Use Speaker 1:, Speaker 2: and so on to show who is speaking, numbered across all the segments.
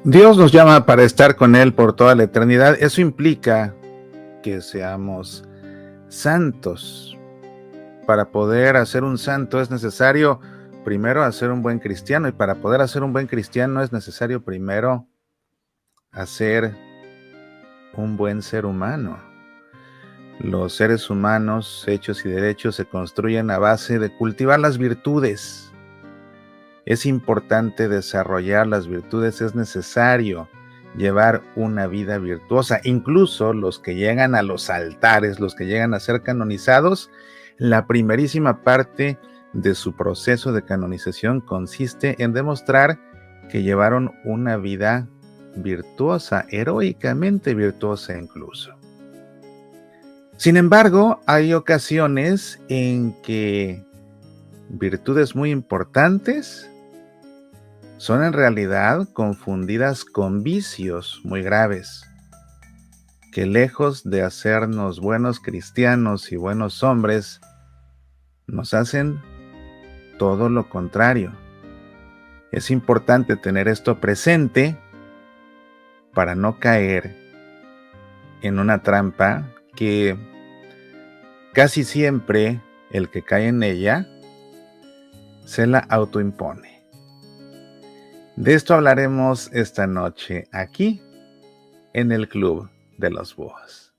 Speaker 1: Dios nos llama para estar con Él por toda la eternidad. Eso implica que seamos santos. Para poder hacer un santo es necesario primero hacer un buen cristiano, y para poder hacer un buen cristiano es necesario primero hacer un buen ser humano. Los seres humanos, hechos y derechos, se construyen a base de cultivar las virtudes. Es importante desarrollar las virtudes, es necesario llevar una vida virtuosa. Incluso los que llegan a los altares, los que llegan a ser canonizados, la primerísima parte de su proceso de canonización consiste en demostrar que llevaron una vida virtuosa, heroicamente virtuosa incluso. Sin embargo, hay ocasiones en que virtudes muy importantes son en realidad confundidas con vicios muy graves, que lejos de hacernos buenos cristianos y buenos hombres, nos hacen todo lo contrario. Es importante tener esto presente para no caer en una trampa que casi siempre el que cae en ella se la autoimpone. De esto hablaremos esta noche aquí en el Club de los Búhos.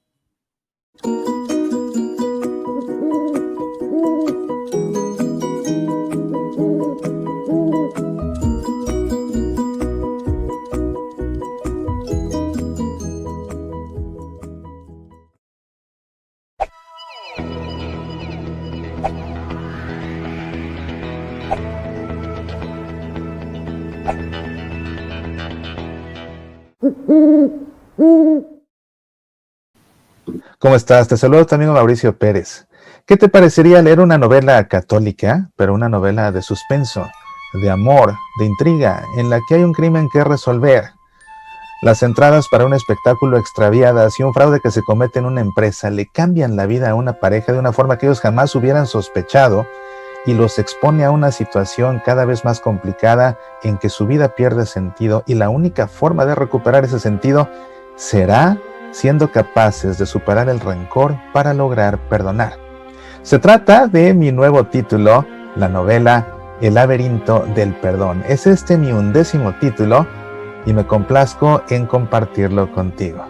Speaker 1: ¿Cómo estás? Te saludo también, Mauricio Pérez. ¿Qué te parecería leer una novela católica, pero una novela de suspenso, de amor, de intriga, en la que hay un crimen que resolver? Las entradas para un espectáculo extraviadas y un fraude que se comete en una empresa le cambian la vida a una pareja de una forma que ellos jamás hubieran sospechado, y los expone a una situación cada vez más complicada en que su vida pierde sentido, y la única forma de recuperar ese sentido será siendo capaces de superar el rencor para lograr perdonar. Se trata de mi nuevo título, la novela El laberinto del perdón. Es mi 11º título y me complazco en compartirlo contigo.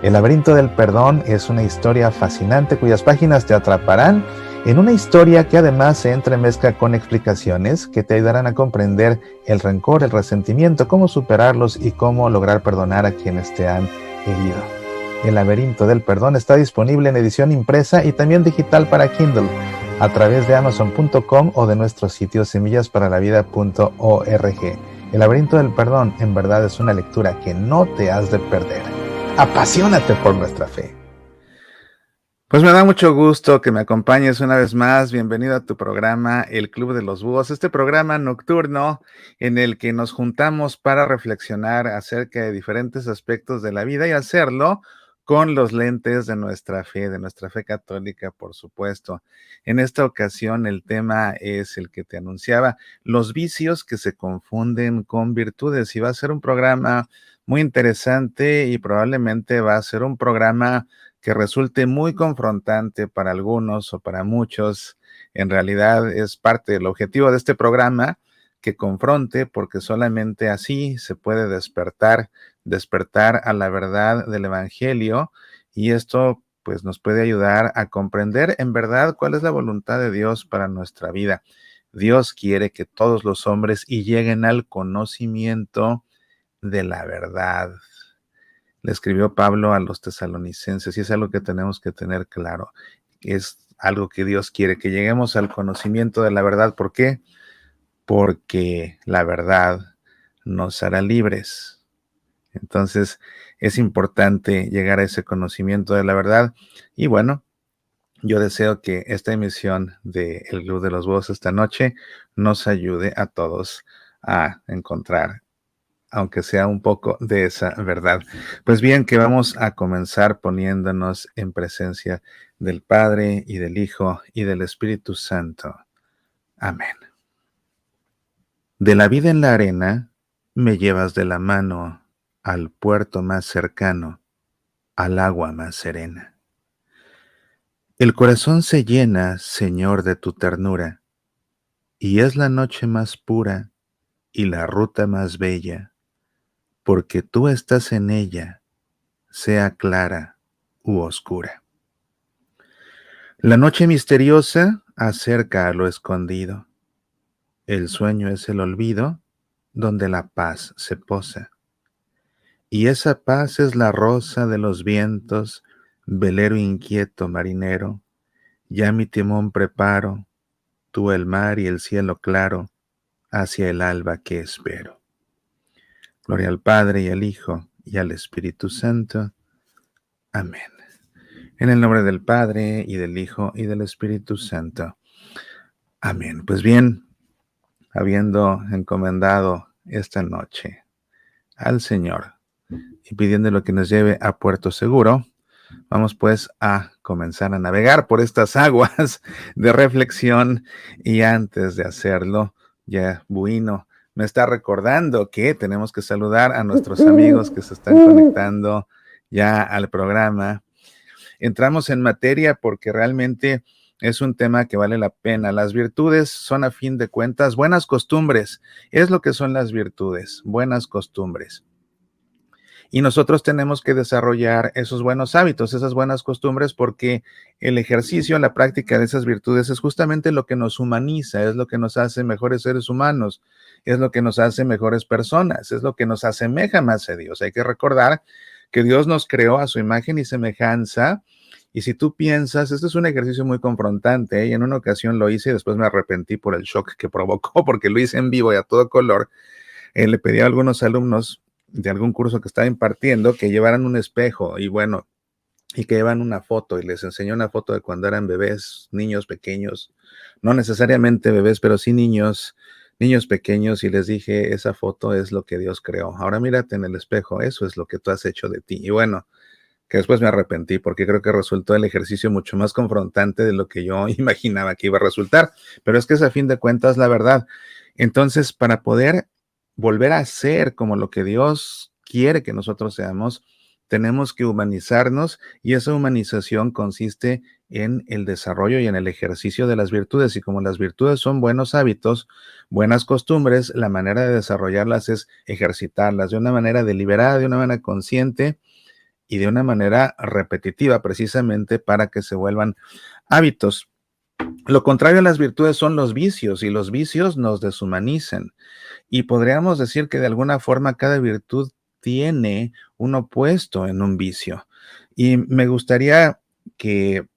Speaker 1: El laberinto del perdón es una historia fascinante cuyas páginas te atraparán en una historia que además se entremezcla con explicaciones que te ayudarán a comprender el rencor, el resentimiento, cómo superarlos y cómo lograr perdonar a quienes te han herido. El laberinto del perdón está disponible en edición impresa y también digital para Kindle a través de Amazon.com o de nuestro sitio semillasparalavida.org. El laberinto del perdón en verdad es una lectura que no te has de perder. Apasionate por nuestra fe. Pues me da mucho gusto que me acompañes una vez más. Bienvenido a tu programa El Club de los Búhos, este programa nocturno en el que nos juntamos para reflexionar acerca de diferentes aspectos de la vida y hacerlo con los lentes de nuestra fe católica, por supuesto. En esta ocasión el tema es el que te anunciaba, los vicios que se confunden con virtudes, y va a ser un programa muy interesante y probablemente va a ser un programa que resulte muy confrontante para algunos o para muchos. En realidad es parte del objetivo de este programa, que confronte, porque solamente así se puede despertar a la verdad del Evangelio, y esto pues nos puede ayudar a comprender en verdad cuál es la voluntad de Dios para nuestra vida. Dios quiere que todos los hombres lleguen al conocimiento de la verdad. Le escribió Pablo a los tesalonicenses, y es algo que tenemos que tener claro. Es algo que Dios quiere, que lleguemos al conocimiento de la verdad. ¿Por qué? Porque la verdad nos hará libres. Entonces, es importante llegar a ese conocimiento de la verdad. Y bueno, yo deseo que esta emisión de El Club de los Búhos esta noche nos ayude a todos a encontrar, aunque sea un poco de esa verdad. Pues bien, que vamos a comenzar poniéndonos en presencia del Padre y del Hijo y del Espíritu Santo. Amén. De la vida en la arena me llevas de la mano al puerto más cercano, al agua más serena. El corazón se llena, Señor, de tu ternura, y es la noche más pura y la ruta más bella, porque tú estás en ella, sea clara u oscura. La noche misteriosa acerca a lo escondido. El sueño es el olvido, donde la paz se posa. Y esa paz es la rosa de los vientos, velero inquieto marinero. Ya mi timón preparo, tú el mar y el cielo claro, hacia el alba que espero. Gloria al Padre y al Hijo y al Espíritu Santo. Amén. En el nombre del Padre y del Hijo y del Espíritu Santo. Amén. Pues bien, habiendo encomendado esta noche al Señor y pidiéndole que nos lleve a puerto seguro, vamos pues a comenzar a navegar por estas aguas de reflexión. Y antes de hacerlo, ya Buino me está recordando que tenemos que saludar a nuestros amigos que se están conectando ya al programa. Entramos en materia porque realmente es un tema que vale la pena. Las virtudes son, a fin de cuentas, buenas costumbres. Es lo que son las virtudes, buenas costumbres. Y nosotros tenemos que desarrollar esos buenos hábitos, esas buenas costumbres, porque el ejercicio, la práctica de esas virtudes es justamente lo que nos humaniza, es lo que nos hace mejores seres humanos, es lo que nos hace mejores personas, es lo que nos asemeja más a Dios. Hay que recordar que Dios nos creó a su imagen y semejanza. Y si tú piensas, este es un ejercicio muy confrontante, ¿eh? Y en una ocasión lo hice y después me arrepentí por el shock que provocó, porque lo hice en vivo y a todo color. Le pedí a algunos alumnos de algún curso que estaba impartiendo que llevaran un espejo y bueno, y que llevan una foto y les enseñé una foto de cuando eran bebés, niños pequeños, no necesariamente bebés, pero sí niños pequeños, y les dije, esa foto es lo que Dios creó. Ahora mírate en el espejo, eso es lo que tú has hecho de ti. Y bueno, que después me arrepentí porque creo que resultó el ejercicio mucho más confrontante de lo que yo imaginaba que iba a resultar, pero es que es a fin de cuentas la verdad. Entonces, para poder volver a ser como lo que Dios quiere que nosotros seamos, tenemos que humanizarnos, y esa humanización consiste en el desarrollo y en el ejercicio de las virtudes. Y como las virtudes son buenos hábitos, buenas costumbres, la manera de desarrollarlas es ejercitarlas de una manera deliberada, de una manera consciente y de una manera repetitiva, precisamente para que se vuelvan hábitos. Lo contrario a las virtudes son los vicios, y los vicios nos deshumanizan. Y podríamos decir que de alguna forma cada virtud tiene un opuesto en un vicio. Y me gustaría que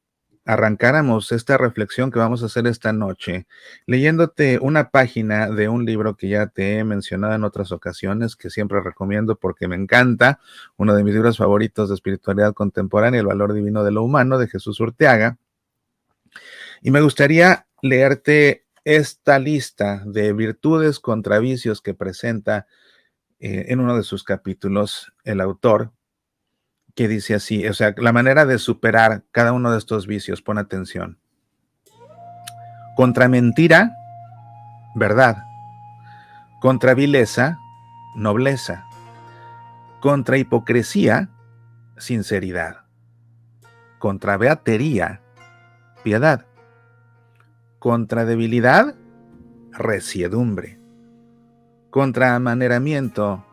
Speaker 1: arrancáramos esta reflexión que vamos a hacer esta noche, leyéndote una página de un libro que ya te he mencionado en otras ocasiones, que siempre recomiendo porque me encanta, uno de mis libros favoritos de espiritualidad contemporánea, El valor divino de lo humano, de Jesús Urteaga. Y me gustaría leerte esta lista de virtudes contra vicios que presenta en uno de sus capítulos el autor, que dice así, o sea, la manera de superar cada uno de estos vicios, pon atención. Contra mentira, verdad. Contra vileza, nobleza. Contra hipocresía, sinceridad. Contra beatería, piedad. Contra debilidad, resiedumbre. Contra amaneramiento,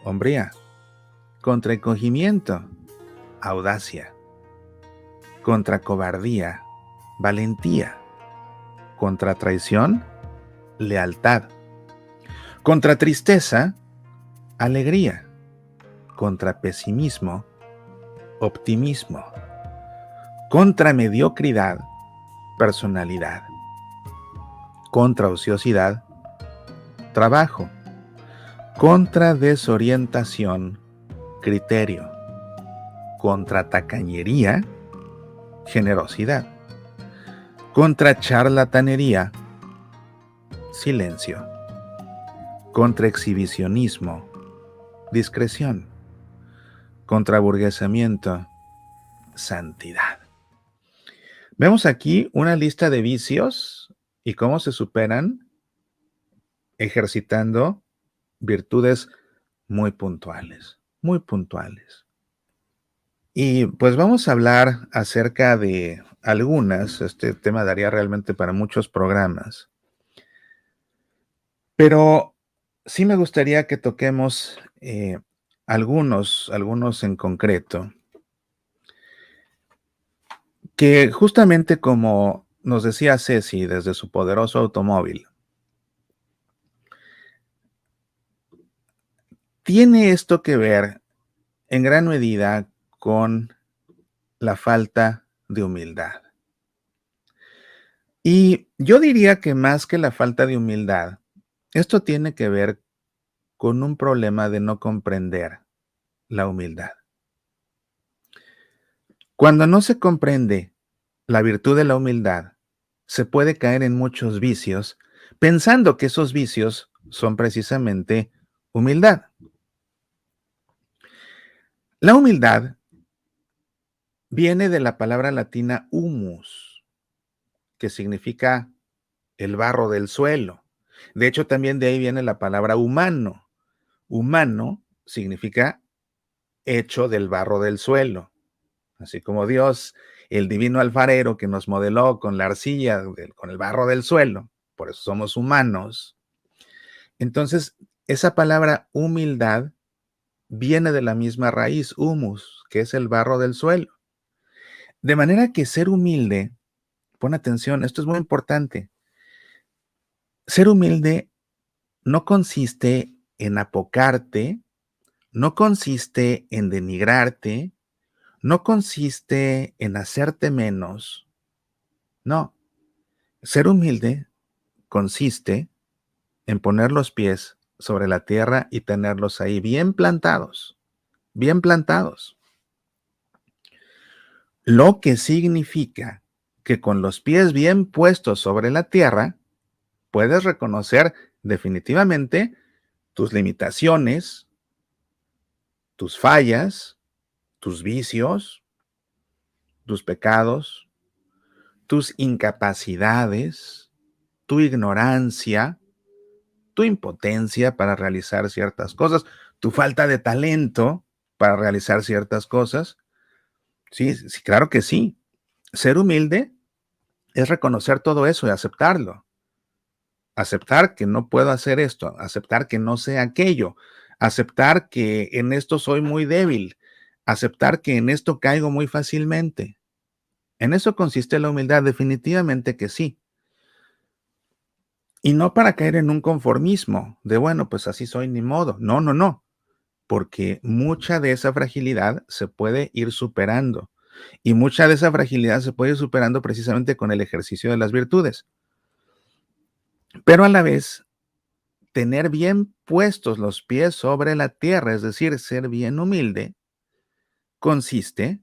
Speaker 1: hombría. Contra encogimiento, audacia. Contra cobardía, valentía. Contra traición, lealtad. Contra tristeza, alegría. Contra pesimismo, optimismo. Contra mediocridad, personalidad. Contra ociosidad, trabajo. Contra desorientación, criterio. Contra tacañería, generosidad. Contra charlatanería, silencio. Contra exhibicionismo, discreción. Contra aburguesamiento, santidad. Vemos aquí una lista de vicios y cómo se superan ejercitando virtudes muy puntuales, muy puntuales. Y pues vamos a hablar acerca de algunas, este tema daría realmente para muchos programas, pero sí me gustaría que toquemos algunos en concreto, que justamente como nos decía Ceci desde su poderoso automóvil, tiene esto que ver en gran medida con la falta de humildad. Y yo diría que más que la falta de humildad, esto tiene que ver con un problema de no comprender la humildad. Cuando no se comprende la virtud de la humildad, se puede caer en muchos vicios pensando que esos vicios son precisamente humildad. La humildad viene de la palabra latina humus, que significa el barro del suelo. De hecho, también de ahí viene la palabra humano. Humano significa hecho del barro del suelo. Así como Dios, el divino alfarero que nos modeló con la arcilla, con el barro del suelo, por eso somos humanos. Entonces, esa palabra humildad viene de la misma raíz, humus, que es el barro del suelo. De manera que ser humilde, pon atención, esto es muy importante, ser humilde no consiste en apocarte, no consiste en denigrarte, no consiste en hacerte menos, no. Ser humilde consiste en poner los pies sobre la tierra y tenerlos ahí bien plantados, bien plantados. Lo que significa que con los pies bien puestos sobre la tierra, puedes reconocer definitivamente tus limitaciones, tus fallas, tus vicios, tus pecados, tus incapacidades, tu ignorancia, tu impotencia para realizar ciertas cosas, tu falta de talento para realizar ciertas cosas. Sí, sí, claro que sí. Ser humilde es reconocer todo eso y aceptarlo. Aceptar que no puedo hacer esto, aceptar que no sé aquello, aceptar que en esto soy muy débil, aceptar que en esto caigo muy fácilmente. En eso consiste la humildad, definitivamente que sí. Y no para caer en un conformismo de, bueno, pues así soy, ni modo. No, no, no, porque mucha de esa fragilidad se puede ir superando. Y mucha de esa fragilidad se puede ir superando precisamente con el ejercicio de las virtudes. Pero a la vez, tener bien puestos los pies sobre la tierra, es decir, ser bien humilde, consiste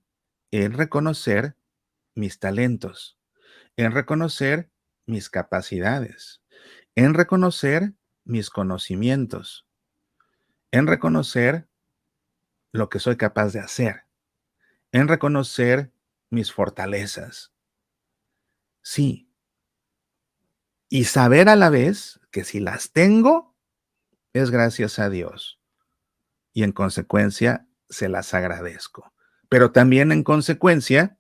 Speaker 1: en reconocer mis talentos, en reconocer mis capacidades, en reconocer mis conocimientos, en reconocer lo que soy capaz de hacer, en reconocer mis fortalezas. Sí, y saber a la vez que si las tengo, es gracias a Dios y en consecuencia se las agradezco. Pero también en consecuencia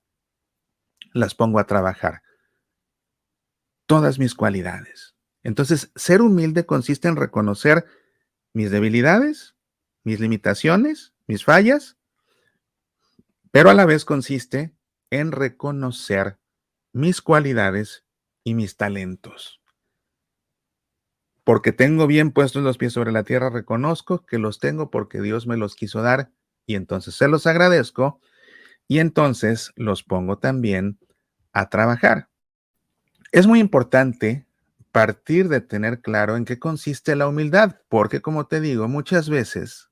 Speaker 1: las pongo a trabajar, todas mis cualidades. Entonces, ser humilde consiste en reconocer mis debilidades, mis limitaciones, mis fallas, pero a la vez consiste en reconocer mis cualidades y mis talentos. Porque tengo bien puestos los pies sobre la tierra, reconozco que los tengo porque Dios me los quiso dar y entonces se los agradezco y entonces los pongo también a trabajar. Es muy importante partir de tener claro en qué consiste la humildad, porque como te digo, muchas veces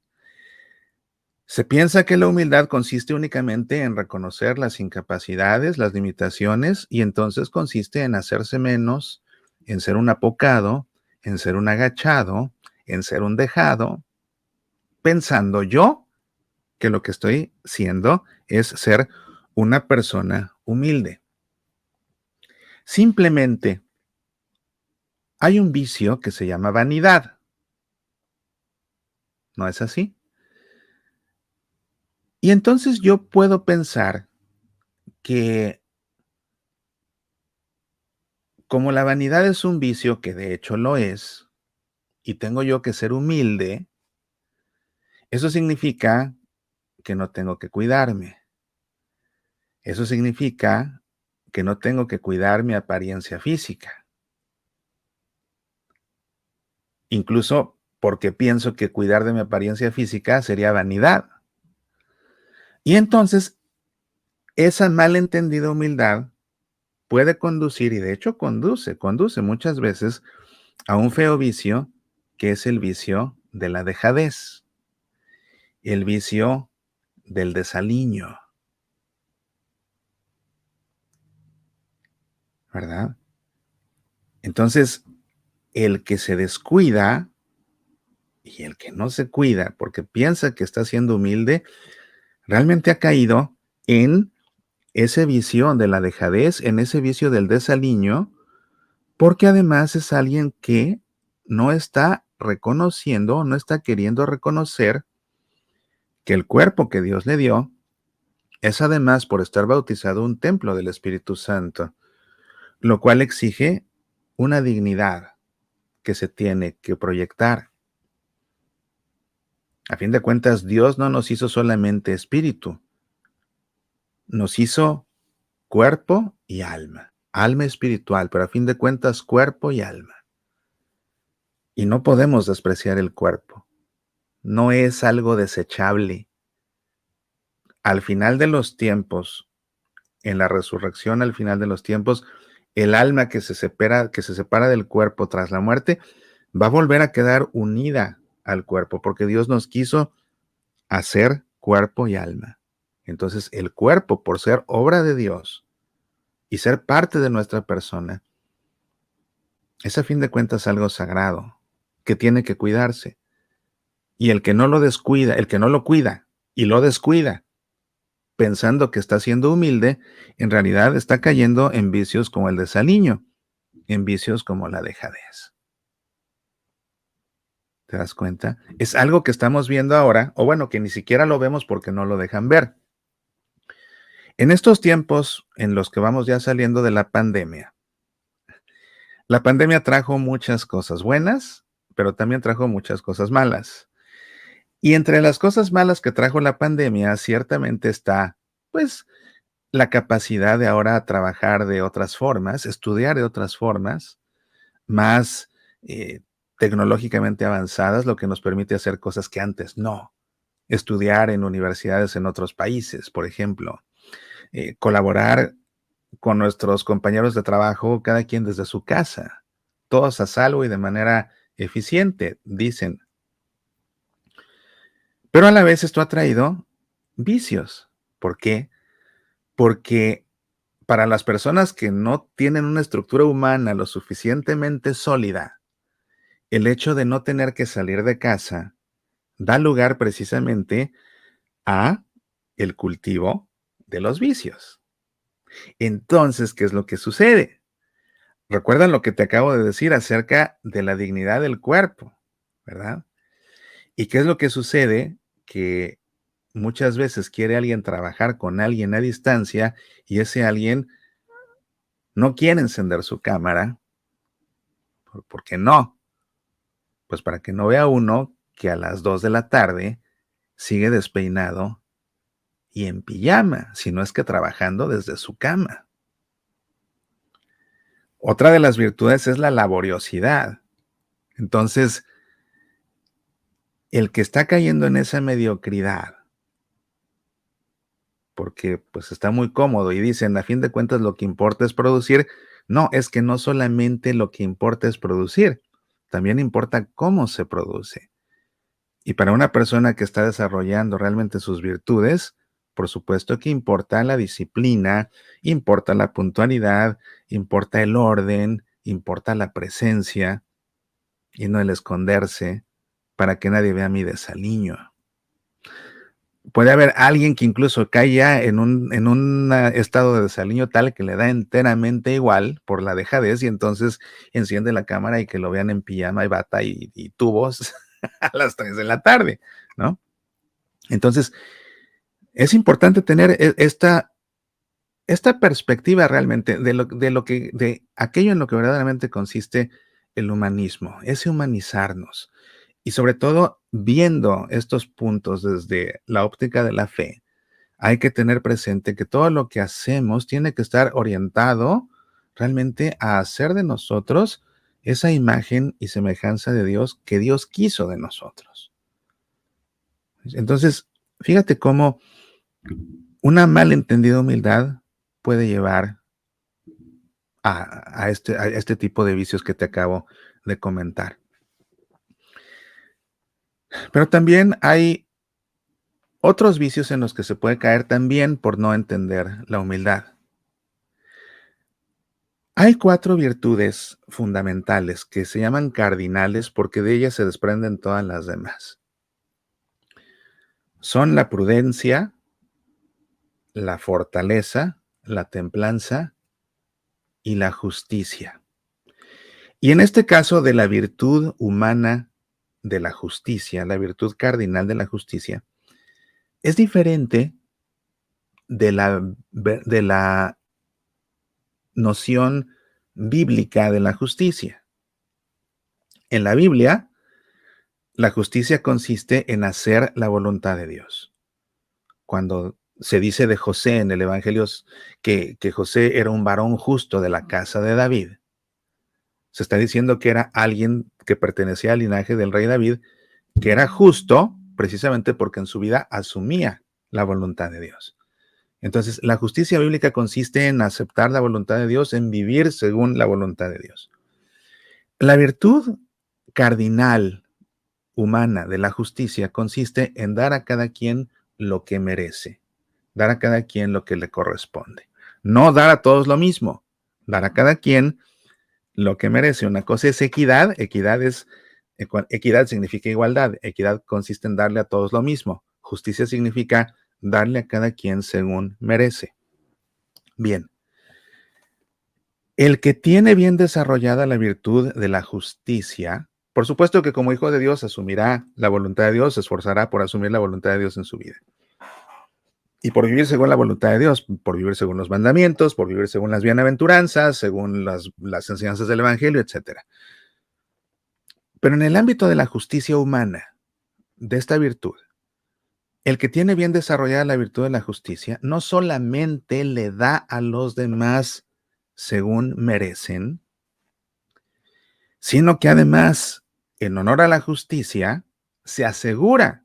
Speaker 1: se piensa que la humildad consiste únicamente en reconocer las incapacidades, las limitaciones, y entonces consiste en hacerse menos, en ser un apocado, en ser un agachado, en ser un dejado, pensando yo que lo que estoy siendo es ser una persona humilde. Simplemente hay un vicio que se llama vanidad. ¿No es así? Y entonces yo puedo pensar que como la vanidad es un vicio, que de hecho lo es, y tengo yo que ser humilde, eso significa que no tengo que cuidarme. Eso significa que no tengo que cuidar mi apariencia física. Incluso porque pienso que cuidar de mi apariencia física sería vanidad. Y entonces, esa malentendida humildad puede conducir, y de hecho conduce muchas veces a un feo vicio, que es el vicio de la dejadez, el vicio del desaliño, ¿verdad? Entonces, el que se descuida y el que no se cuida porque piensa que está siendo humilde, realmente ha caído en ese vicio de la dejadez, en ese vicio del desaliño, porque además es alguien que no está reconociendo, no está queriendo reconocer que el cuerpo que Dios le dio es además, por estar bautizado, un templo del Espíritu Santo, lo cual exige una dignidad que se tiene que proyectar. A fin de cuentas, Dios no nos hizo solamente espíritu, nos hizo cuerpo y alma, alma espiritual, pero a fin de cuentas cuerpo y alma. Y no podemos despreciar el cuerpo, no es algo desechable. Al final de los tiempos, en la resurrección, al final de los tiempos, el alma que se separa del cuerpo tras la muerte, va a volver a quedar unida al cuerpo, porque Dios nos quiso hacer cuerpo y alma. Entonces, el cuerpo, por ser obra de Dios y ser parte de nuestra persona, es a fin de cuentas algo sagrado que tiene que cuidarse. Y el que no lo descuida, el que no lo cuida y lo descuida, pensando que está siendo humilde, en realidad está cayendo en vicios como el desaliño, en vicios como la dejadez. ¿Te das cuenta? Es algo que estamos viendo ahora, o bueno, que ni siquiera lo vemos porque no lo dejan ver. En estos tiempos en los que vamos ya saliendo de la pandemia trajo muchas cosas buenas, pero también trajo muchas cosas malas. Y entre las cosas malas que trajo la pandemia, ciertamente está, pues, la capacidad de ahora trabajar de otras formas, estudiar de otras formas, más tecnológicamente avanzadas, lo que nos permite hacer cosas que antes no. Estudiar en universidades en otros países, por ejemplo, colaborar con nuestros compañeros de trabajo, cada quien desde su casa, todos a salvo y de manera eficiente, dicen. Pero a la vez esto ha traído vicios. ¿Por qué? Porque para las personas que no tienen una estructura humana lo suficientemente sólida, el hecho de no tener que salir de casa da lugar precisamente a el cultivo de los vicios. Entonces, ¿qué es lo que sucede? Recuerdan lo que te acabo de decir acerca de la dignidad del cuerpo, ¿verdad? ¿Y qué es lo que sucede? Que muchas veces quiere alguien trabajar con alguien a distancia y ese alguien no quiere encender su cámara. ¿Por qué no? Pues para que no vea uno que a las 2 de la tarde sigue despeinado y en pijama, si no es que trabajando desde su cama. Otra de las virtudes es la laboriosidad. Entonces, el que está cayendo en esa mediocridad, porque pues está muy cómodo y dicen, a fin de cuentas lo que importa es producir. No, es que no solamente lo que importa es producir, también importa cómo se produce. Y para una persona que está desarrollando realmente sus virtudes, por supuesto que importa la disciplina, importa la puntualidad, importa el orden, importa la presencia y no el esconderse para que nadie vea mi desaliño. Puede haber alguien que incluso cae ya en un estado de desaliño tal que le da enteramente igual por la dejadez y entonces enciende la cámara y que lo vean en pijama y bata y tubos a las 3 de la tarde, ¿no? Entonces, es importante tener esta perspectiva realmente de aquello en lo que verdaderamente consiste el humanismo, ese humanizarnos. Y sobre todo, viendo estos puntos desde la óptica de la fe, hay que tener presente que todo lo que hacemos tiene que estar orientado realmente a hacer de nosotros esa imagen y semejanza de Dios que Dios quiso de nosotros. Entonces, fíjate cómo una malentendida humildad puede llevar a este tipo de vicios que te acabo de comentar. Pero también hay otros vicios en los que se puede caer también por no entender la humildad. Hay 4 virtudes fundamentales que se llaman cardinales porque de ellas se desprenden todas las demás. Son la prudencia, la fortaleza, la templanza y la justicia. Y en este caso de la virtud humana de la justicia, la virtud cardinal de la justicia, es diferente de la noción bíblica de la justicia. En la Biblia, la justicia consiste en hacer la voluntad de Dios. Cuando se dice de José en el Evangelio que José era un varón justo de la casa de David, se está diciendo que era alguien que pertenecía al linaje del rey David, que era justo precisamente porque en su vida asumía la voluntad de Dios. Entonces, la justicia bíblica consiste en aceptar la voluntad de Dios, en vivir según la voluntad de Dios. La virtud cardinal humana de la justicia consiste en dar a cada quien lo que merece, dar a cada quien lo que le corresponde. No dar a todos lo mismo, dar a cada quien lo que merece. Una cosa es equidad, equidad significa igualdad, equidad consiste en darle a todos lo mismo, justicia significa darle a cada quien según merece. Bien, el que tiene bien desarrollada la virtud de la justicia, por supuesto que como hijo de Dios asumirá la voluntad de Dios, se esforzará por asumir la voluntad de Dios en su vida. Y por vivir según la voluntad de Dios, por vivir según los mandamientos, por vivir según las bienaventuranzas, según las enseñanzas del Evangelio, etc. Pero en el ámbito de la justicia humana, de esta virtud, el que tiene bien desarrollada la virtud de la justicia, no solamente le da a los demás según merecen, sino que además, en honor a la justicia, se asegura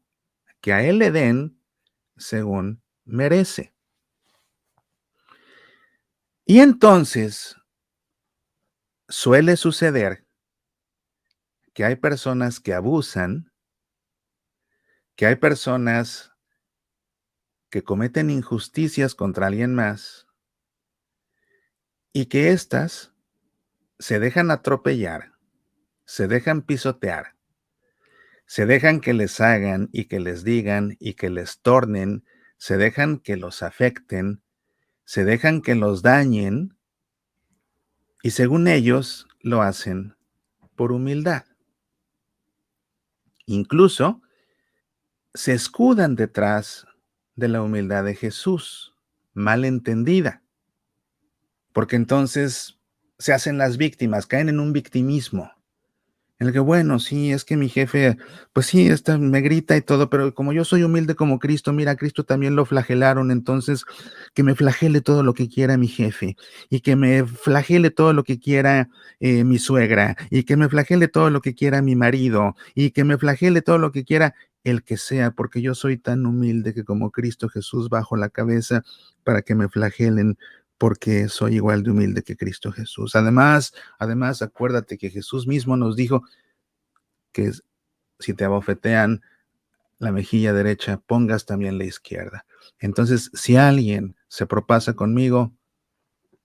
Speaker 1: que a él le den según merece. Y entonces suele suceder que hay personas que abusan, que hay personas que cometen injusticias contra alguien más y que éstas se dejan atropellar, se dejan pisotear, se dejan que les hagan y que les digan y que les tornen, se dejan que los afecten, se dejan que los dañen y según ellos lo hacen por humildad. Incluso se escudan detrás de la humildad de Jesús, mal entendida, porque entonces se hacen las víctimas, caen en un victimismo. En el que, bueno, sí, es que mi jefe, pues sí, me grita y todo, pero como yo soy humilde como Cristo, mira, a Cristo también lo flagelaron, entonces que me flagele todo lo que quiera mi jefe, y que me flagele todo lo que quiera mi suegra, y que me flagele todo lo que quiera mi marido, y que me flagele todo lo que quiera el que sea, porque yo soy tan humilde que como Cristo Jesús bajo la cabeza para que me flagelen, porque soy igual de humilde que Cristo Jesús. Además, acuérdate que Jesús mismo nos dijo que si te abofetean la mejilla derecha, pongas también la izquierda. Entonces, si alguien se propasa conmigo,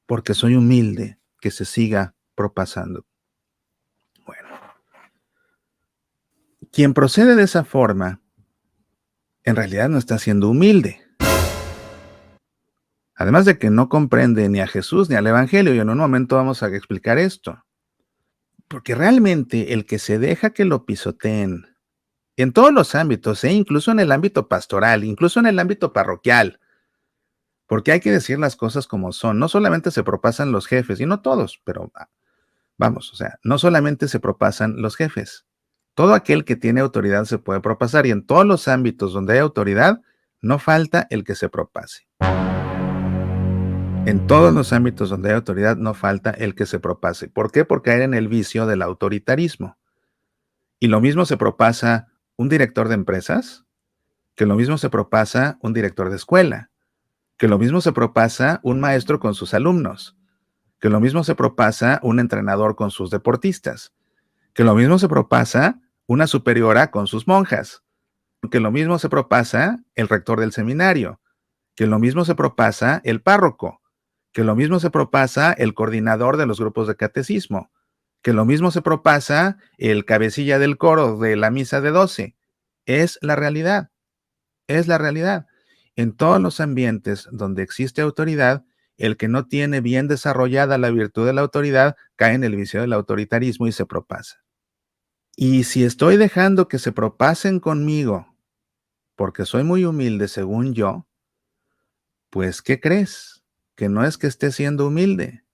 Speaker 1: porque soy humilde, que se siga propasando. Bueno, quien procede de esa forma, en realidad no está siendo humilde. Además de que no comprende ni a Jesús ni al Evangelio, y en un momento vamos a explicar esto. Porque realmente el que se deja que lo pisoteen, En todos los ámbitos, incluso en el ámbito pastoral, incluso en el ámbito parroquial, porque hay que decir las cosas como son. No solamente se propasan los jefes, y no todos, pero vamos, o sea, no solamente se propasan los jefes. Todo aquel que tiene autoridad se puede propasar, y en todos los ámbitos donde hay autoridad, no falta el que se propase. En todos los ámbitos donde hay autoridad, no falta el que se propase. ¿Por qué? Por caer en el vicio del autoritarismo. Y lo mismo se propasa un director de empresas, que lo mismo se propasa un director de escuela, que lo mismo se propasa un maestro con sus alumnos, que lo mismo se propasa un entrenador con sus deportistas, que lo mismo se propasa una superiora con sus monjas, que lo mismo se propasa el rector del seminario, que lo mismo se propasa el párroco, que lo mismo se propasa el coordinador de los grupos de catecismo, que lo mismo se propasa el cabecilla del coro de la misa de 12. Es la realidad, es la realidad. En todos los ambientes donde existe autoridad, el que no tiene bien desarrollada la virtud de la autoridad cae en el vicio del autoritarismo y se propasa. Y si estoy dejando que se propasen conmigo porque soy muy humilde según yo, pues ¿qué crees? Que no es que estés siendo humilde,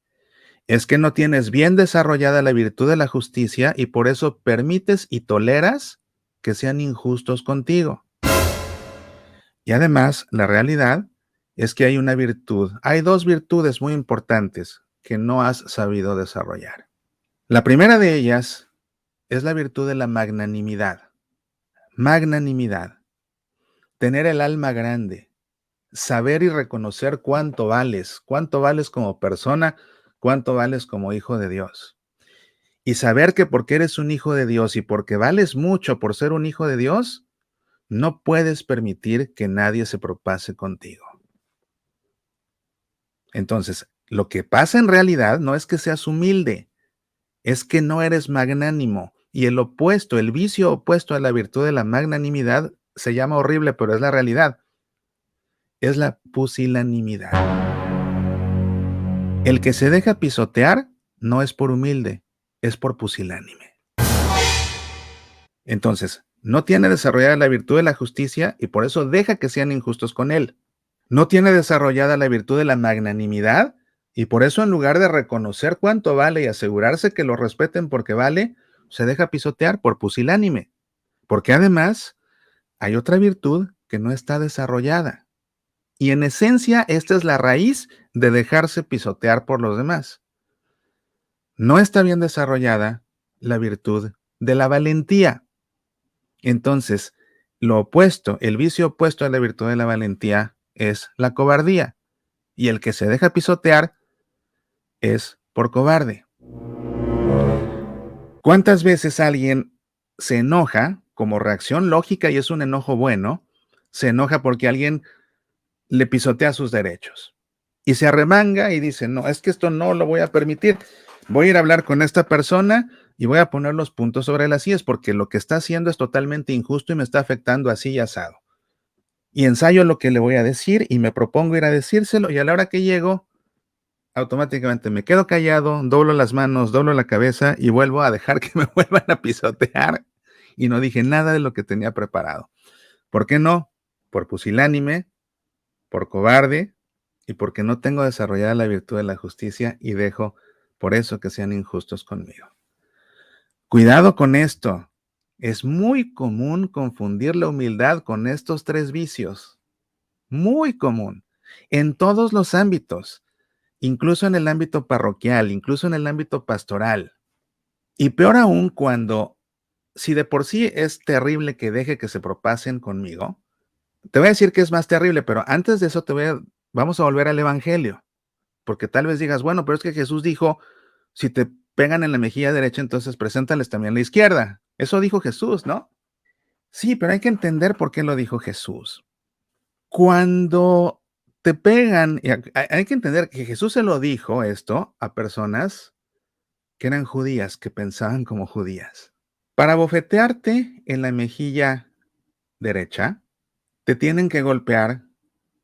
Speaker 1: es que no tienes bien desarrollada la virtud de la justicia y por eso permites y toleras que sean injustos contigo. Y además, la realidad es que hay una virtud, hay dos virtudes muy importantes que no has sabido desarrollar. La primera de ellas es la virtud de la magnanimidad. Magnanimidad. Tener el alma grande, saber y reconocer cuánto vales como persona, cuánto vales como hijo de Dios. Y saber que porque eres un hijo de Dios y porque vales mucho por ser un hijo de Dios, no puedes permitir que nadie se propase contigo. Entonces, lo que pasa en realidad no es que seas humilde, es que no eres magnánimo. Y el opuesto, el vicio opuesto a la virtud de la magnanimidad, se llama horrible, pero es la realidad. Es la pusilanimidad. El que se deja pisotear no es por humilde, es por pusilánime. Entonces, no tiene desarrollada la virtud de la justicia y por eso deja que sean injustos con él. No tiene desarrollada la virtud de la magnanimidad y por eso en lugar de reconocer cuánto vale y asegurarse que lo respeten porque vale, se deja pisotear por pusilánime. Porque además hay otra virtud que no está desarrollada. Y en esencia, esta es la raíz de dejarse pisotear por los demás. No está bien desarrollada la virtud de la valentía. Entonces, lo opuesto, el vicio opuesto a la virtud de la valentía es la cobardía. Y el que se deja pisotear es por cobarde. ¿Cuántas veces alguien se enoja como reacción lógica y es un enojo bueno? Se enoja porque alguien le pisotea sus derechos y se arremanga y dice, no, es que esto no lo voy a permitir. Voy a ir a hablar con esta persona y voy a poner los puntos sobre las íes porque lo que está haciendo es totalmente injusto y me está afectando así y asado. Y ensayo lo que le voy a decir y me propongo ir a decírselo y a la hora que llego, automáticamente me quedo callado, doblo las manos, doblo la cabeza y vuelvo a dejar que me vuelvan a pisotear y no dije nada de lo que tenía preparado. ¿Por qué no? Por pusilánime, por cobarde y porque no tengo desarrollada la virtud de la justicia y dejo por eso que sean injustos conmigo. Cuidado con esto. Es muy común confundir la humildad con estos tres vicios. Muy común. En todos los ámbitos. Incluso en el ámbito parroquial, incluso en el ámbito pastoral. Y peor aún cuando, si de por sí es terrible que deje que se propasen conmigo, te voy a decir que es más terrible, pero antes de eso vamos a volver al Evangelio, porque tal vez digas, bueno, pero es que Jesús dijo, si te pegan en la mejilla derecha, entonces preséntales también la izquierda. Eso dijo Jesús, ¿no? Sí, pero hay que entender por qué lo dijo Jesús. Cuando te pegan, hay que entender que Jesús se lo dijo esto a personas que eran judías, que pensaban como judías. Para bofetearte en la mejilla derecha, te tienen que golpear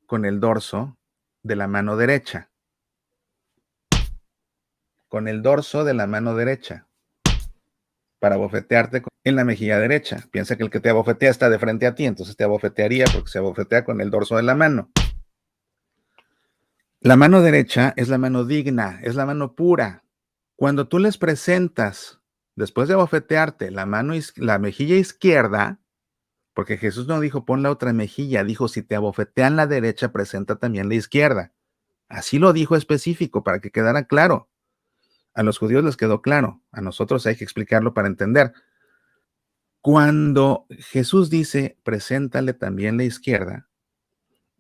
Speaker 1: con el dorso de la mano derecha. Con el dorso de la mano derecha. Para bofetearte en la mejilla derecha. Piensa que el que te abofetea está de frente a ti, entonces te abofetearía porque se abofetea con el dorso de la mano. La mano derecha es la mano digna, es la mano pura. Cuando tú les presentas, después de abofetearte, la mejilla izquierda, porque Jesús no dijo pon la otra mejilla, dijo si te abofetean la derecha, presenta también la izquierda. Así lo dijo específico para que quedara claro. A los judíos les quedó claro, a nosotros hay que explicarlo para entender. Cuando Jesús dice preséntale también la izquierda,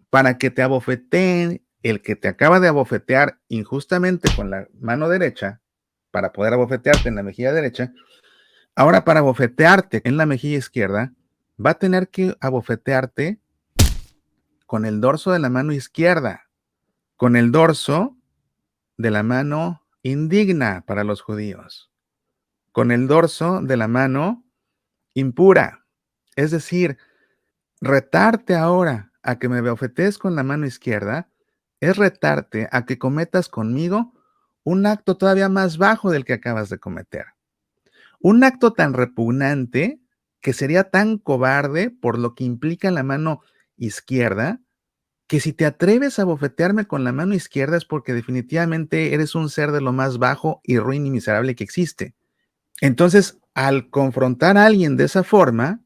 Speaker 1: para que te abofeteen el que te acaba de abofetear injustamente con la mano derecha, para poder abofetearte en la mejilla derecha, ahora para abofetearte en la mejilla izquierda, va a tener que abofetearte con el dorso de la mano izquierda, con el dorso de la mano indigna para los judíos, con el dorso de la mano impura. Es decir, retarte ahora a que me abofetees con la mano izquierda es retarte a que cometas conmigo un acto todavía más bajo del que acabas de cometer. Un acto tan repugnante que sería tan cobarde por lo que implica la mano izquierda, que si te atreves a bofetearme con la mano izquierda es porque definitivamente eres un ser de lo más bajo y ruin y miserable que existe. Entonces, al confrontar a alguien de esa forma,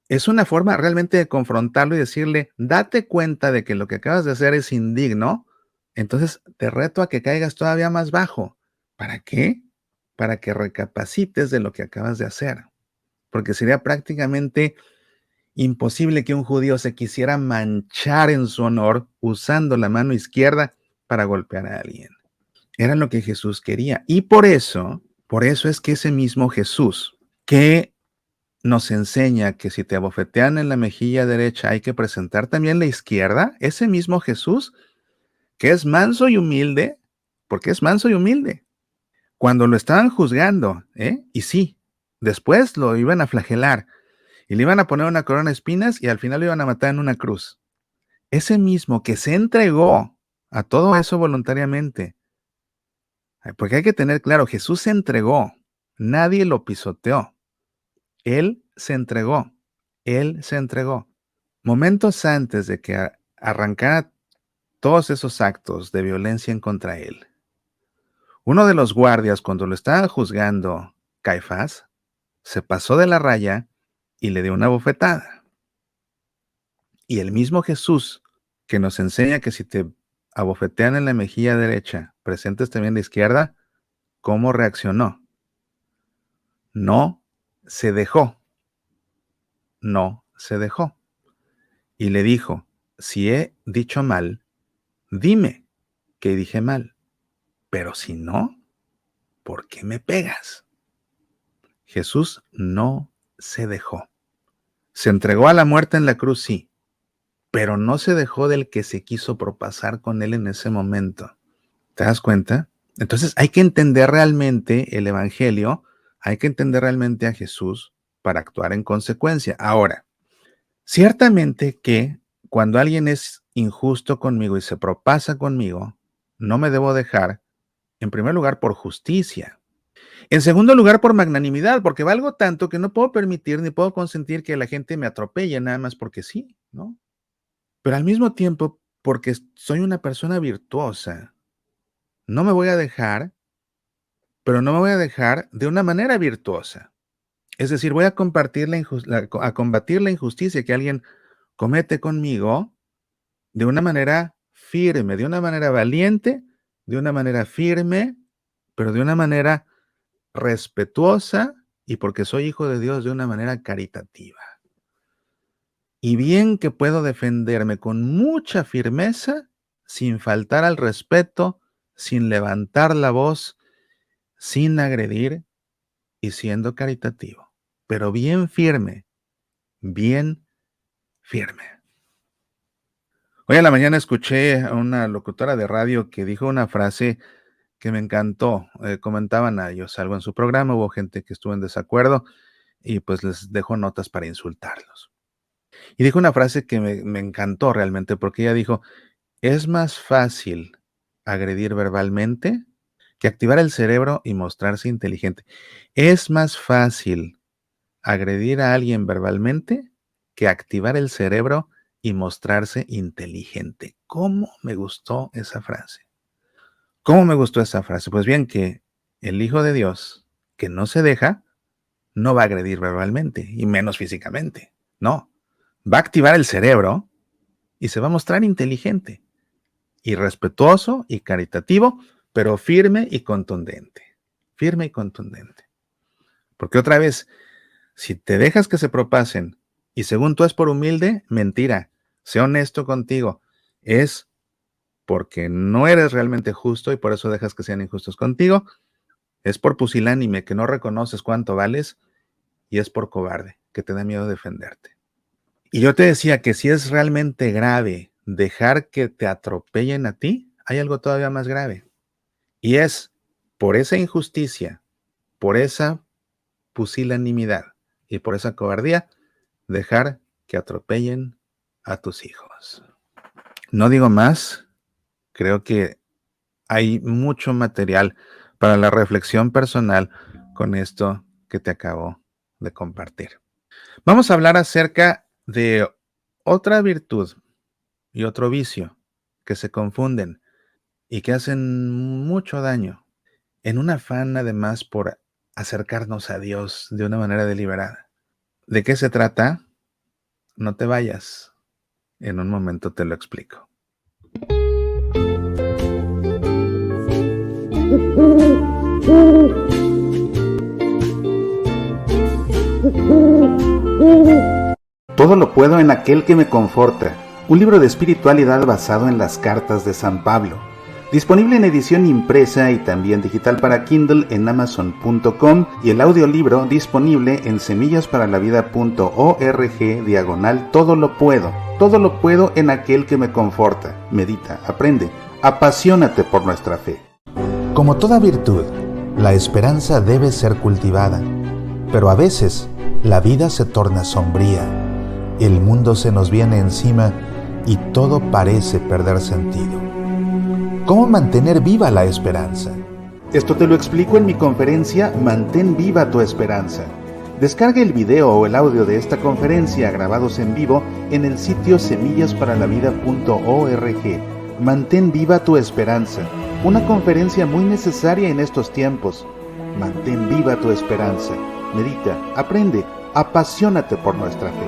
Speaker 1: es una forma realmente de confrontarlo y decirle, date cuenta de que lo que acabas de hacer es indigno, entonces te reto a que caigas todavía más bajo. ¿Para qué? Para que recapacites de lo que acabas de hacer. Porque sería prácticamente imposible que un judío se quisiera manchar en su honor usando la mano izquierda para golpear a alguien. Era lo que Jesús quería. Y por eso es que ese mismo Jesús que nos enseña que si te abofetean en la mejilla derecha hay que presentar también la izquierda, ese mismo Jesús que es manso y humilde, porque es manso y humilde. Cuando lo estaban juzgando, y sí, después lo iban a flagelar y le iban a poner una corona de espinas y al final lo iban a matar en una cruz. Ese mismo que se entregó a todo eso voluntariamente, porque hay que tener claro, Jesús se entregó, nadie lo pisoteó, él se entregó, él se entregó. Momentos antes de que arrancara todos esos actos de violencia en contra él, uno de los guardias, cuando lo estaba juzgando Caifás, se pasó de la raya y le dio una bofetada. Y el mismo Jesús que nos enseña que si te abofetean en la mejilla derecha, presentes también la izquierda, ¿cómo reaccionó? No se dejó, no se dejó. Y le dijo, si he dicho mal, dime que dije mal, pero si no, ¿por qué me pegas? Jesús no se dejó. Se entregó a la muerte en la cruz, sí, pero no se dejó del que se quiso propasar con él en ese momento. ¿Te das cuenta? Entonces hay que entender realmente el Evangelio, hay que entender realmente a Jesús para actuar en consecuencia. Ahora, ciertamente que cuando alguien es injusto conmigo y se propasa conmigo, no me debo dejar, en primer lugar, por justicia. En segundo lugar, por magnanimidad, porque valgo tanto que no puedo permitir ni puedo consentir que la gente me atropelle nada más porque sí, ¿no? Pero al mismo tiempo, porque soy una persona virtuosa, no me voy a dejar, pero no me voy a dejar de una manera virtuosa. Es decir, voy a a combatir la injusticia que alguien comete conmigo de una manera firme, de una manera valiente, de una manera firme, pero de una manera respetuosa y porque soy hijo de Dios de una manera caritativa. Y bien que puedo defenderme con mucha firmeza, sin faltar al respeto, sin levantar la voz, sin agredir y siendo caritativo, pero bien firme, bien firme. Hoy a la mañana escuché a una locutora de radio que dijo una frase que me encantó. Comentaban a ellos algo en su programa, hubo gente que estuvo en desacuerdo y pues les dejo notas para insultarlos. Y dijo una frase que me encantó realmente porque ella dijo, es más fácil agredir verbalmente que activar el cerebro y mostrarse inteligente. Es más fácil agredir a alguien verbalmente que activar el cerebro y mostrarse inteligente. ¿Cómo me gustó esa frase? ¿Cómo me gustó esa frase? Pues bien, que el Hijo de Dios, que no se deja, no va a agredir verbalmente y menos físicamente. No, va a activar el cerebro y se va a mostrar inteligente y respetuoso y caritativo, pero firme y contundente. Firme y contundente. Porque otra vez, si te dejas que se propasen y según tú es por humilde, mentira. Sé honesto contigo. Es porque no eres realmente justo y por eso dejas que sean injustos contigo. Es por pusilánime, que no reconoces cuánto vales, y es por cobarde, que te da miedo defenderte. Y yo te decía que si es realmente grave dejar que te atropellen a ti, hay algo todavía más grave. Y es por esa injusticia, por esa pusilanimidad y por esa cobardía, dejar que atropellen a tus hijos. No digo más, creo que hay mucho material para la reflexión personal con esto que te acabo de compartir. Vamos a hablar acerca de otra virtud y otro vicio que se confunden y que hacen mucho daño en un afán además por acercarnos a Dios de una manera deliberada. ¿De qué se trata? No te vayas. En un momento te lo explico. Todo lo puedo en aquel que me conforta. Un libro de espiritualidad basado en las cartas de San Pablo. Disponible en edición impresa y también digital para Kindle en Amazon.com y el audiolibro disponible en semillasparalavida.org /todo lo puedo. Todo lo puedo en aquel que me conforta. Medita, aprende, apasionate por nuestra fe.
Speaker 2: Como toda virtud, la esperanza debe ser cultivada, pero a veces la vida se torna sombría, el mundo se nos viene encima y todo parece perder sentido. ¿Cómo mantener viva la esperanza?
Speaker 1: Esto te lo explico en mi conferencia Mantén viva tu esperanza. Descarga el video o el audio de esta conferencia grabados en vivo en el sitio semillasparalavida.org. Mantén viva tu esperanza. Una conferencia muy necesaria en estos tiempos. Mantén viva tu esperanza. Medita, aprende, apasionate por nuestra fe.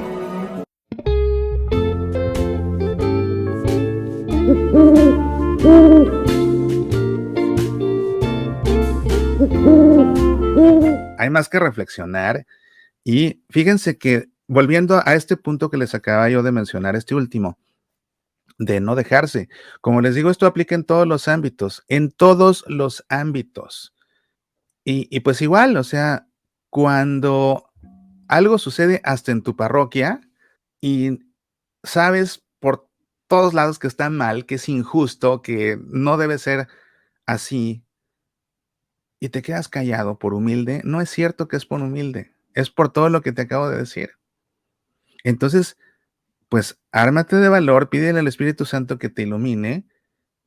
Speaker 1: Hay más que reflexionar y fíjense que volviendo a este punto que les acaba yo de mencionar, este último, de no dejarse. Como les digo, esto aplica en todos los ámbitos, en todos los ámbitos. Y pues igual, o sea, cuando algo sucede hasta en tu parroquia y sabes por todos lados que está mal, que es injusto, que no debe ser así, y te quedas callado por humilde, no es cierto que es por humilde, es por todo lo que te acabo de decir. Entonces, pues ármate de valor, pídele al Espíritu Santo que te ilumine,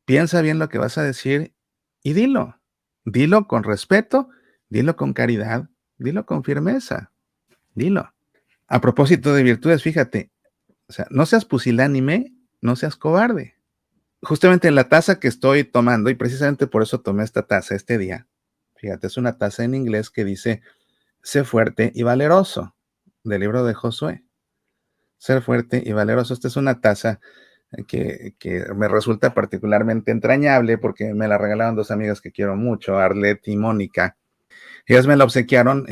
Speaker 1: piensa bien lo que vas a decir y dilo. Dilo con respeto, dilo con caridad, dilo con firmeza, dilo. A propósito de virtudes, fíjate, o sea, no seas pusilánime, no seas cobarde. Justamente en la taza que estoy tomando, y precisamente por eso tomé esta taza este día, fíjate, es una taza en inglés que dice, sé fuerte y valeroso, del libro de Josué. Ser fuerte y valeroso. Esta es una taza que me resulta particularmente entrañable porque me la regalaron dos amigas que quiero mucho, Arlette y Mónica. Ellas me la obsequiaron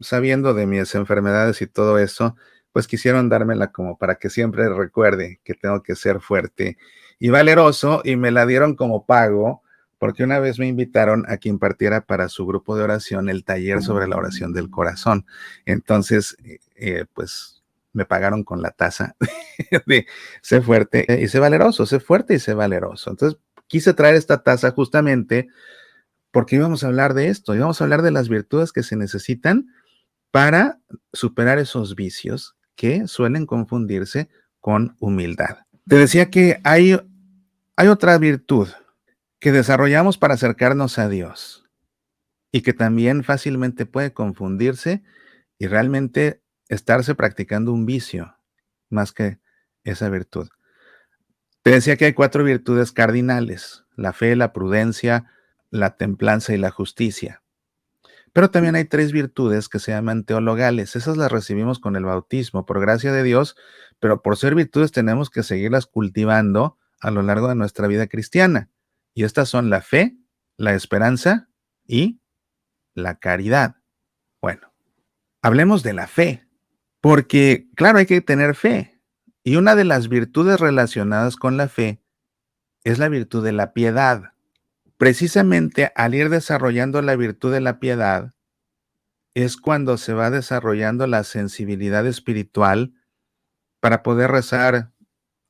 Speaker 1: sabiendo de mis enfermedades y todo eso, pues quisieron dármela como para que siempre recuerde que tengo que ser fuerte y valeroso y me la dieron como pago porque una vez me invitaron a que impartiera para su grupo de oración el taller sobre la oración del corazón. Entonces, pues me pagaron con la taza de sé fuerte y sé valeroso, sé fuerte y sé valeroso. Entonces, quise traer esta taza justamente porque íbamos a hablar de esto, íbamos a hablar de las virtudes que se necesitan para superar esos vicios que suelen confundirse con humildad. Te decía que hay otra virtud que desarrollamos para acercarnos a Dios y que también fácilmente puede confundirse y realmente estarse practicando un vicio más que esa virtud. Te decía que hay 4 virtudes cardinales: la fe, la prudencia, la templanza y la justicia. Pero también hay 3 virtudes que se llaman teologales. Esas las recibimos con el bautismo, por gracia de Dios, pero por ser virtudes tenemos que seguirlas cultivando a lo largo de nuestra vida cristiana. Y estas son la fe, la esperanza y la caridad. Bueno, hablemos de la fe, porque claro, hay que tener fe. Y una de las virtudes relacionadas con la fe es la virtud de la piedad. Precisamente al ir desarrollando la virtud de la piedad, es cuando se va desarrollando la sensibilidad espiritual para poder rezar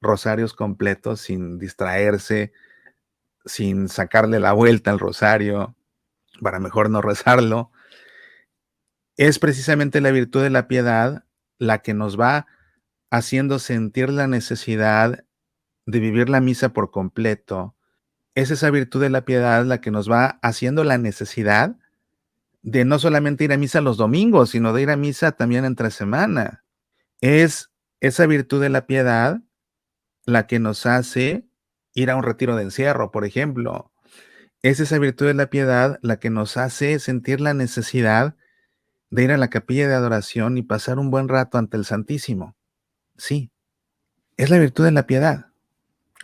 Speaker 1: rosarios completos sin distraerse, sin sacarle la vuelta al rosario, para mejor no rezarlo. Es precisamente la virtud de la piedad la que nos va haciendo sentir la necesidad de vivir la misa por completo. Es esa virtud de la piedad la que nos va haciendo la necesidad de no solamente ir a misa los domingos, sino de ir a misa también entre semana. Es esa virtud de la piedad la que nos hace ir a un retiro de encierro, por ejemplo. Es esa virtud de la piedad la que nos hace sentir la necesidad de ir a la capilla de adoración y pasar un buen rato ante el Santísimo. Sí, es la virtud de la piedad.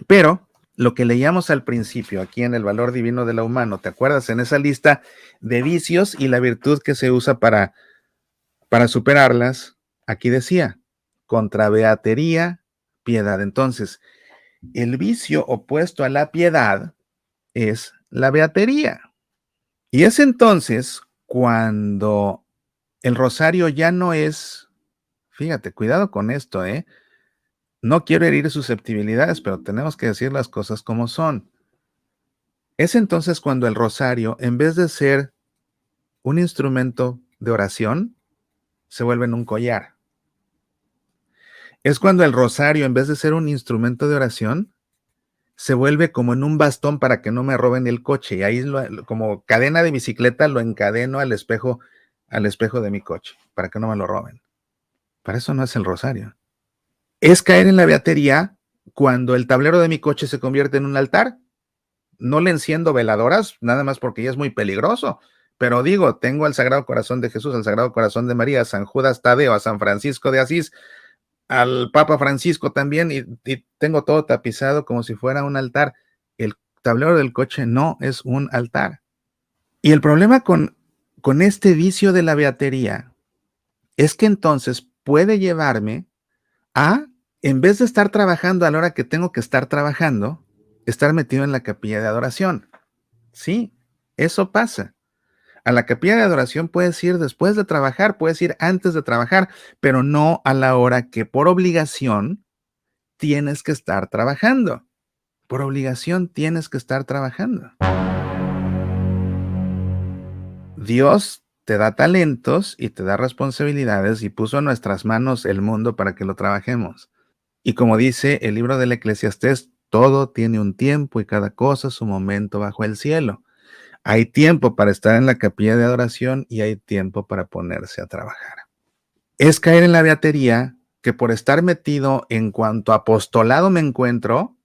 Speaker 1: Pero lo que leíamos al principio aquí en el valor divino de lo humano, ¿te acuerdas? En esa lista de vicios y la virtud que se usa para superarlas, aquí decía, contra beatería, piedad. Entonces, el vicio opuesto a la piedad es la beatería. Y es entonces cuando el rosario ya no es, fíjate, cuidado con esto, no quiero herir susceptibilidades, pero tenemos que decir las cosas como son. Es entonces cuando el rosario, en vez de ser un instrumento de oración, se vuelve en un collar. Es cuando el rosario, en vez de ser un instrumento de oración, se vuelve como en un bastón para que no me roben el coche. Y ahí, como cadena de bicicleta, lo encadeno al espejo de mi coche, para que no me lo roben. Para eso no es el rosario. Es caer en la beatería cuando el tablero de mi coche se convierte en un altar. No le enciendo veladoras, nada más porque ya es muy peligroso. Pero digo, tengo al Sagrado Corazón de Jesús, al Sagrado Corazón de María, a San Judas Tadeo, a San Francisco de Asís, al Papa Francisco también, y tengo todo tapizado como si fuera un altar. El tablero del coche no es un altar. Y el problema con este vicio de la beatería es que entonces puede llevarme a, en vez de estar trabajando a la hora que tengo que estar trabajando, estar metido en la capilla de adoración. Sí, eso pasa. A la capilla de adoración puedes ir después de trabajar, puedes ir antes de trabajar, pero no a la hora que por obligación tienes que estar trabajando. Por obligación tienes que estar trabajando. Dios te da talentos y te da responsabilidades y puso en nuestras manos el mundo para que lo trabajemos. Y como dice el libro del Eclesiastés, todo tiene un tiempo y cada cosa su momento bajo el cielo. Hay tiempo para estar en la capilla de adoración y hay tiempo para ponerse a trabajar. Es caer en la beatería que por estar metido en cuanto apostolado me encuentro,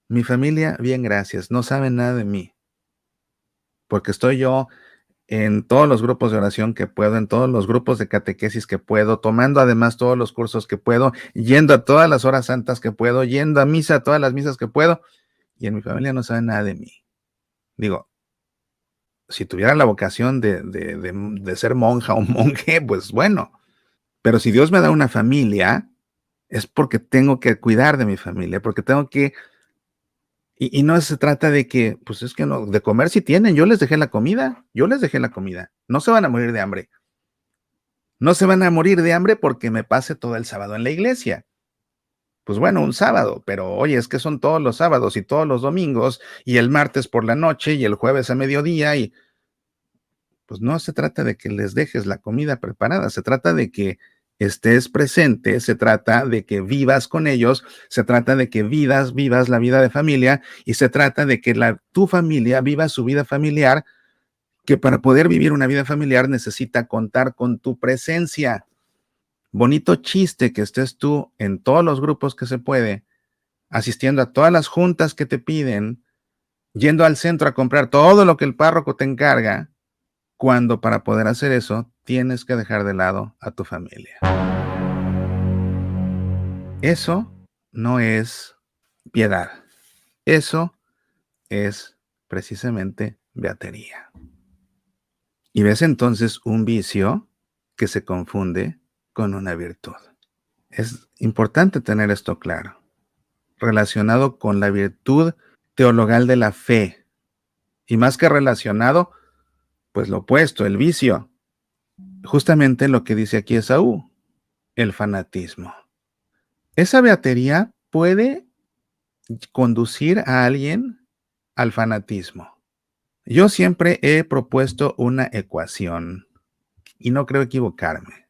Speaker 1: mi familia, bien, gracias, no saben nada de mí, porque estoy yo en todos los grupos de oración que puedo, en todos los grupos de catequesis que puedo, tomando además todos los cursos que puedo, yendo a todas las horas santas que puedo, yendo a misa, todas las misas que puedo, y en mi familia no saben nada de mí. Digo, si tuviera la vocación de ser monja o monje, pues bueno, pero si Dios me da una familia, es porque tengo que cuidar de mi familia, porque tengo que, y no se trata de que, pues es que no, de comer si tienen, yo les dejé la comida, no se van a morir de hambre. No se van a morir de hambre porque me pase todo el sábado en la iglesia. Pues bueno, un sábado, pero oye, es que son todos los sábados y todos los domingos y el martes por la noche y el jueves a mediodía y pues no se trata de que les dejes la comida preparada, se trata de que estés presente, se trata de que vivas con ellos, se trata de que vivas la vida de familia y se trata de que tu familia viva su vida familiar, que para poder vivir una vida familiar necesita contar con tu presencia. bonito chiste que estés tú en todos los grupos que se puede, asistiendo a todas las juntas que te piden, yendo al centro a comprar todo lo que el párroco te encarga, cuando para poder hacer eso tienes que dejar de lado a tu familia. Eso no es piedad. Eso es precisamente beatería. Y ves entonces un vicio que se confunde con una virtud. Es importante tener esto claro, relacionado con la virtud teologal de la fe. Y más que relacionado, pues lo opuesto, el vicio. Justamente lo que dice aquí Esaú, el fanatismo. Esa beatería puede conducir a alguien al fanatismo. Yo siempre he propuesto una ecuación y no creo equivocarme.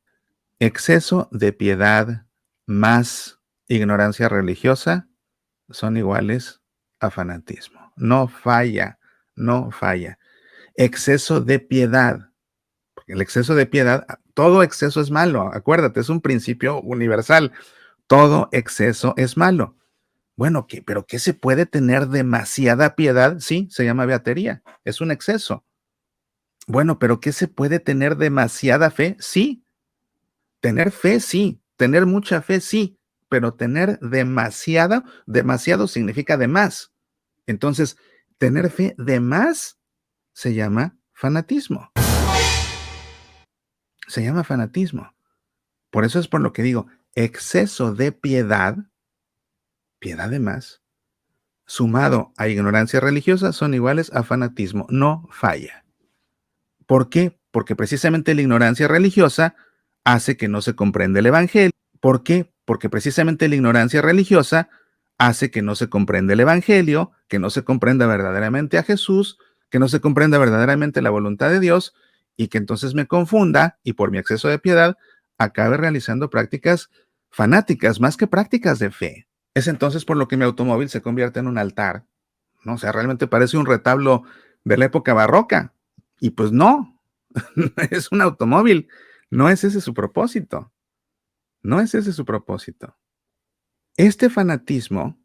Speaker 1: Exceso de piedad más ignorancia religiosa son iguales a fanatismo. No falla, no falla. Exceso de piedad. Porque el exceso de piedad, todo exceso es malo. Acuérdate, es un principio universal. Todo exceso es malo. Bueno, ¿pero qué se puede tener demasiada piedad? Sí, se llama beatería. Es un exceso. Bueno, pero ¿qué se puede tener demasiada fe? Sí. Tener fe, sí. Tener mucha fe, sí. Pero tener demasiado significa de más. Entonces, tener fe de más se llama fanatismo. Se llama fanatismo. Por eso es por lo que digo, exceso de piedad, piedad de más, sumado a ignorancia religiosa son iguales a fanatismo. No falla. ¿Por qué? Porque precisamente la ignorancia religiosa hace que no se comprenda el Evangelio. ¿Por qué? Porque precisamente la ignorancia religiosa hace que no se comprenda el Evangelio, que no se comprenda verdaderamente a Jesús, que no se comprenda verdaderamente la voluntad de Dios y que entonces me confunda y por mi exceso de piedad acabe realizando prácticas fanáticas más que prácticas de fe. Es entonces por lo que mi automóvil se convierte en un altar, ¿no? O sea, realmente parece un retablo de la época barroca. Y pues no, es un automóvil. No es ese su propósito. No es ese su propósito. Este fanatismo,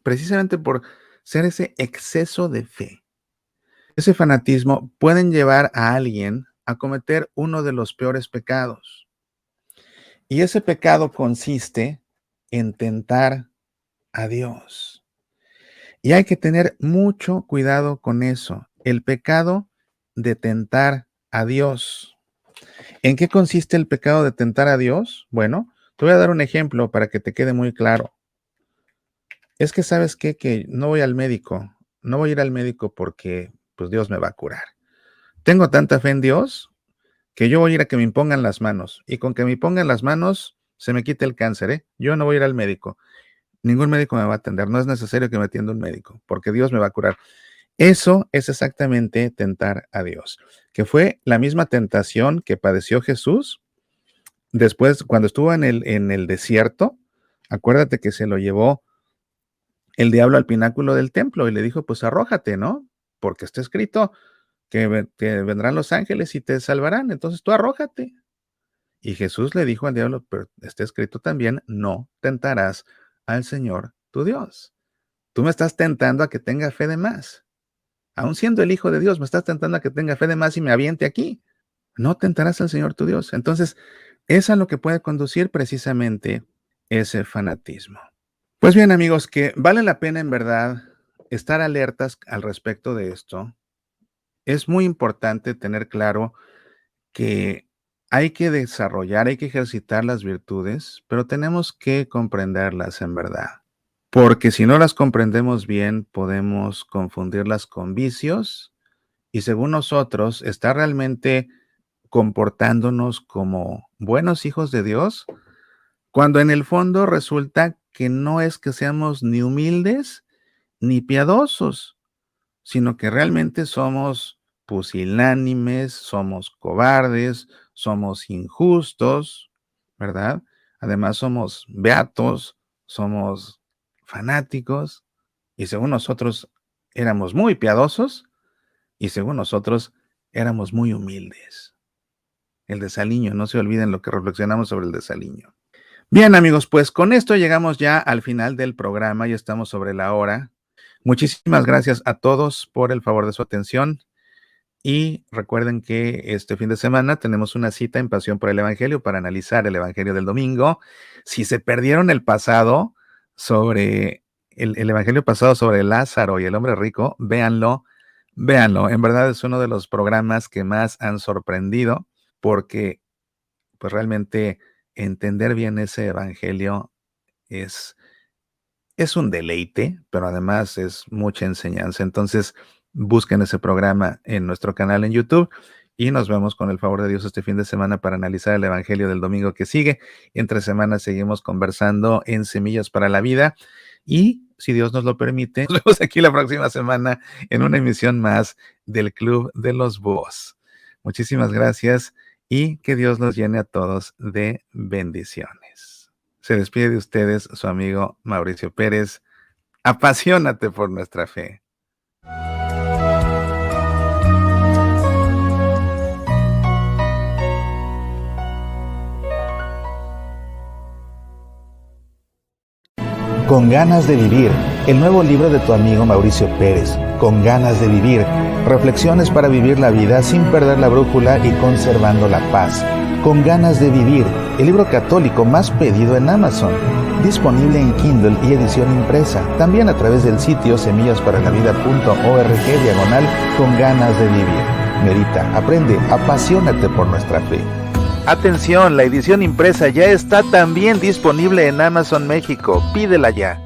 Speaker 1: precisamente por ser ese exceso de fe, ese fanatismo pueden llevar a alguien a cometer uno de los peores pecados. Y ese pecado consiste en tentar a Dios. Y hay que tener mucho cuidado con eso. El pecado de tentar a Dios. ¿En qué consiste el pecado de tentar a Dios? Bueno, te voy a dar un ejemplo para que te quede muy claro. Es que sabes qué, que no voy al médico. No voy a ir al médico porque pues Dios me va a curar. Tengo tanta fe en Dios que yo voy a ir a que me impongan las manos. Y con que me pongan las manos se me quite el cáncer, ¿eh? Yo no voy a ir al médico. Ningún médico me va a atender. No es necesario que me atienda un médico porque Dios me va a curar. Eso es exactamente tentar a Dios, que fue la misma tentación que padeció Jesús después, cuando estuvo en el desierto. Acuérdate que se lo llevó el diablo al pináculo del templo y le dijo, pues arrójate, ¿no? Porque está escrito que vendrán los ángeles y te salvarán, entonces tú arrójate. Y Jesús le dijo al diablo, pero está escrito también, no tentarás al Señor tu Dios. Tú me estás tentando a que tenga fe de más. Aún siendo el Hijo de Dios, me estás tentando a que tenga fe de más y me aviente aquí. No tentarás al Señor tu Dios. Entonces, es a lo que puede conducir precisamente ese fanatismo. Pues bien, amigos, que vale la pena en verdad estar alertas al respecto de esto. Es muy importante tener claro que hay que desarrollar, hay que ejercitar las virtudes, pero tenemos que comprenderlas en verdad. Porque si no las comprendemos bien, podemos confundirlas con vicios y según nosotros, estar realmente comportándonos como buenos hijos de Dios, cuando en el fondo resulta que no es que seamos ni humildes ni piadosos, sino que realmente somos pusilánimes, somos cobardes, somos injustos, ¿verdad? Además somos beatos, somos fanáticos, y según nosotros éramos muy piadosos, y según nosotros éramos muy humildes. el desaliño, no se olviden lo que reflexionamos sobre el desaliño. Bien, amigos, pues con esto llegamos ya al final del programa, ya estamos sobre la hora. Muchísimas gracias a todos por el favor de su atención y recuerden que este fin de semana tenemos una cita en Pasión por el Evangelio para analizar el Evangelio del domingo. Si se perdieron el pasado sobre el Evangelio pasado sobre Lázaro y el hombre rico, véanlo. En verdad es uno de los programas que más han sorprendido porque pues realmente entender bien ese Evangelio es un deleite, pero además es mucha enseñanza. Entonces, busquen ese programa en nuestro canal en YouTube y nos vemos con el favor de Dios este fin de semana para analizar el Evangelio del domingo que sigue. Entre semanas seguimos conversando en Semillas para la Vida y, si Dios nos lo permite, nos vemos aquí la próxima semana en una emisión más del Club de los Búhos. Muchísimas gracias y que Dios los llene a todos de bendiciones. Se despide de ustedes su amigo Mauricio Pérez. Apasionate por nuestra fe.
Speaker 2: Con ganas de vivir, el nuevo libro de tu amigo Mauricio Pérez. Con ganas de vivir, reflexiones para vivir la vida sin perder la brújula y conservando la paz. Con ganas de vivir, el libro católico más pedido en Amazon. Disponible en Kindle y edición impresa. También a través del sitio semillasparalavida.org/con ganas de vivir. Medita, aprende, apasionate por nuestra fe. Atención, la edición impresa ya está también disponible en Amazon México. Pídela ya.